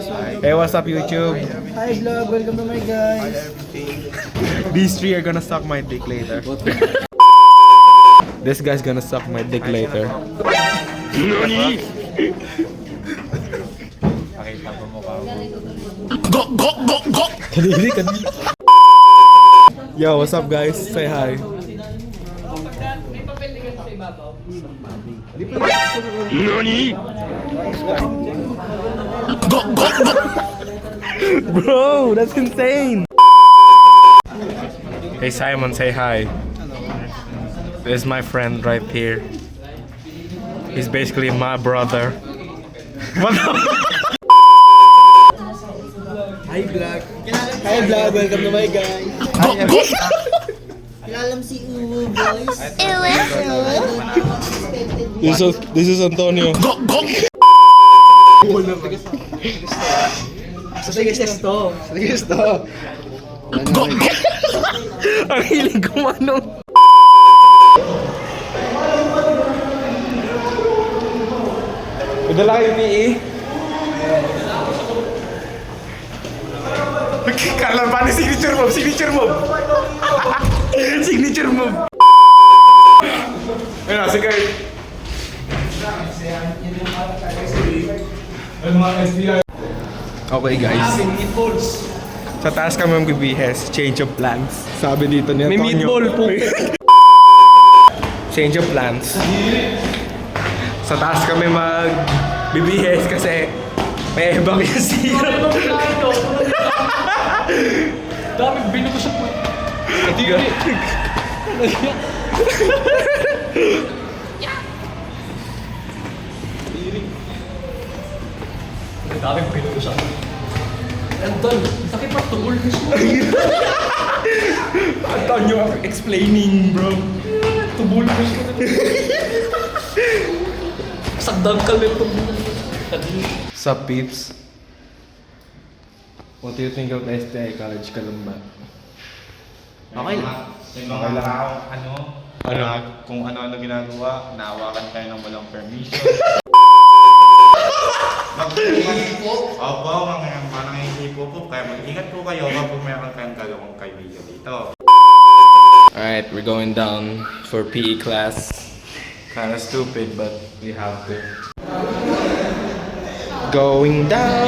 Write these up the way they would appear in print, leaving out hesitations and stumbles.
Hey, what's up, YouTube? Hi vlog, welcome to my guys. These three are gonna suck my dick later. This guy's gonna suck my dick later. NANI?! Pakita mo mukha mo. Kadiri. Yo, what's up guys? Say hi. NANI?! Bro, that's insane! Hey Simon, say hi. This is my friend right here. He's basically my brother. What the? Hi vlog. Hi vlog, welcome to my guys. Kilalam si Uwu, boys. This is Antonio. Sa tigas to. Ang hilig kumano. Padala kayo PE? Kala pa ni signature move. Signature move. Ayun, sige. Okay guys. Sa taas kami magbibihes, change of plans. Sabi dito ni Antonio. May meatball po. Change of plans. Sa taas kami magbibihes kasi may evacuation. Dami, binuto siya po. Dami, binuto siya. Anton, sakit pa tungkol mismo. Antonio explaining, bro. Tubol mismo. Sagdang ka nito. Sup, peeps? What do you think of STI College Kalamba? Okay lang. Yung mga tao, kung ano-ano ginagawa, naawakan tayo ng walang permission. Opo, mga nangyayari po, kaya mag-ingat po kayo kapag mayroon kayong galawang kaibigan dito. Alright, we're going down for PE class. Kinda stupid, but we have to. Going down!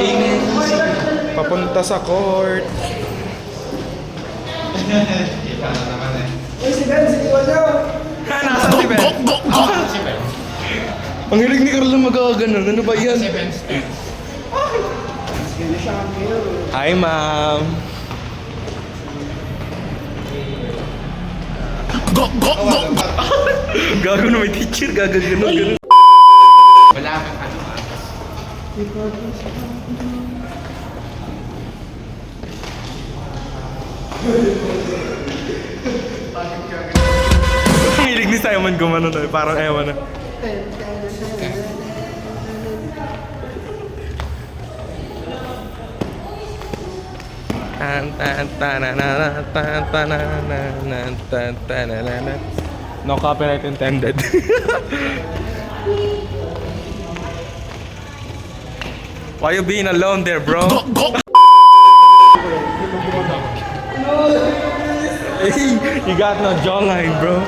Papunta sa court! Kita na naman eh. Si Ben, siniwan niyo. Nasa si Ben! Si Ben. Ang hilig ni Carlo magaganon. Ano ba yan? Hi, ma'am! Gago na may teacher, gagaganon. Wala kang ano ah. Ang hilig ni Simon gumano na, parang ewan na. No copyright intended. Why you being alone there, bro? Hey, you got no jawline, bro.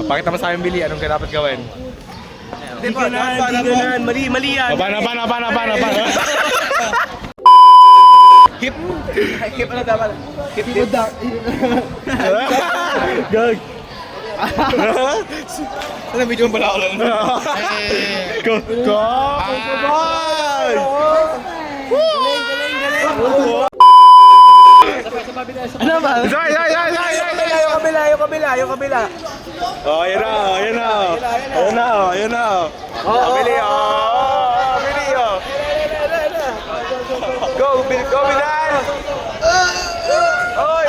Pakita mo sa akin, Billy, anong dapat gawin? Hindi ganan. Mali yan. Paano? Hip ano dapat? Hip duck. Gag. Ano video mo pala ako lang? Go! Ano ba? Yung kabila. Oh, ayan na. Billy, Go, Bilal! Oy!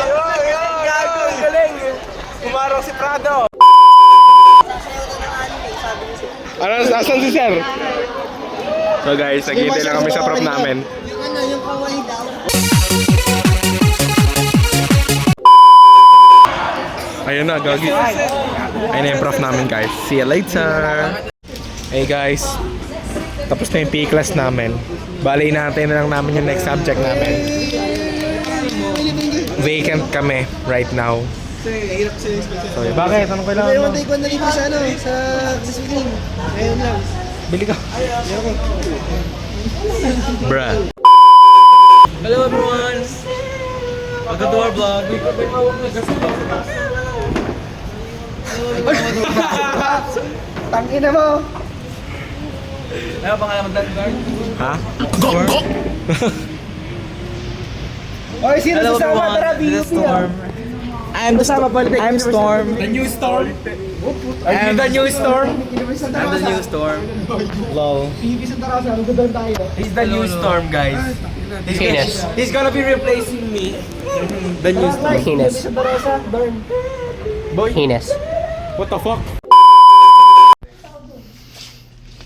Galing. Pumarong si Prado. Asan si Sir? So guys, naghihintay lang kami sa prop namin. Yung kawaii daw. Ayun na, gagi. Ayun na yung prof namin, guys. See you later. Hey guys, tapos na yung P class namin. Bali, natin na lang namin yung next subject namin. Vacant kami right now. Hirap kasi yung special. Sorry, bakit? Anong kailangan Pero mo? one day ko na dito sa ano, sa Sweden. Ngayon lang. Bili ka. Bruh. Hello everyone! Welcome to our vlog. Tangina mo! Ano pangalan mo lifeguard? Ha? Oy, sino Hello sasama? everyone! Tara, This is BUP ah. Storm. I'm Storm. The new Storm. Are you the new Storm? I'm the new Storm. Lol. Pihipis ang tarasan, doon tayo. He's the new Storm, guys. He's gonna be replacing me. The new Storm. Pihipis ang tarasan, burn. Penis. What the fuck?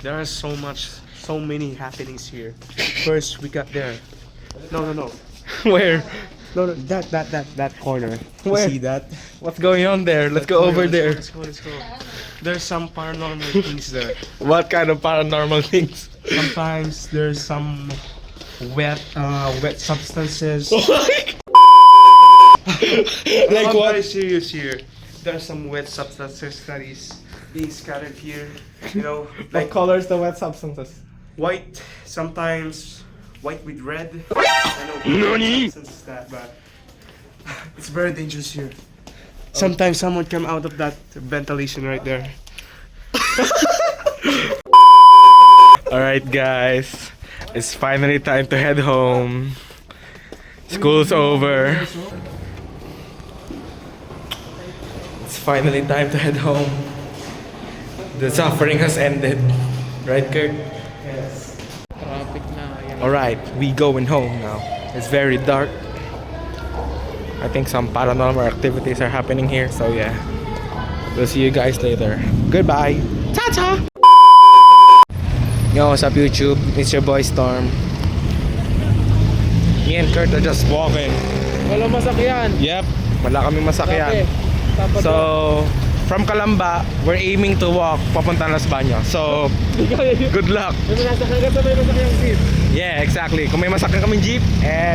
There are so many happenings here. First, we got there. No. Where? No, that corner. Where? You see that? What's going on there? Let's go over there. Let's go. There's some paranormal things there. What kind of paranormal things? Sometimes there's some wet substances. Like I'm what? very serious here. There's some wet substances that is being scattered here. You know, Like like colors the wet substances. white, sometimes white with red. I know what substance is that, but it's very dangerous here. Sometimes someone come out of that ventilation right there. Alright guys, it's finally time to head home. School's over. It's finally time to head home. The suffering has ended. Right, Kurt? Yes. Alright, we going home now. It's very dark. I think some paranormal activities are happening here, so yeah. We'll see you guys later. Goodbye. Ta-ta! Yo, what's up YouTube? It's your boy Storm. Me and Kurt are just walking. Wala masakyan. Yep, wala kaming masakyan. So, from Calamba, we're aiming to walk papunta Las Baños. So, good luck. Yeah, exactly. Kung may masakyan kaming jeep,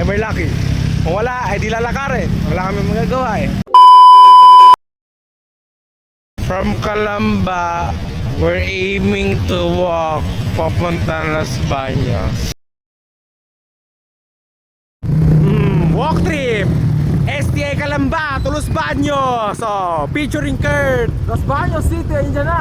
we're lucky. Kung wala, di lalakarin. Wala kaming magagawa eh. From Calamba, we're aiming to walk papunta Las Baños. Walk trip! STA Calamba, Los Baños! So, featuring Kurt! Los Baños City, ayun dyan na.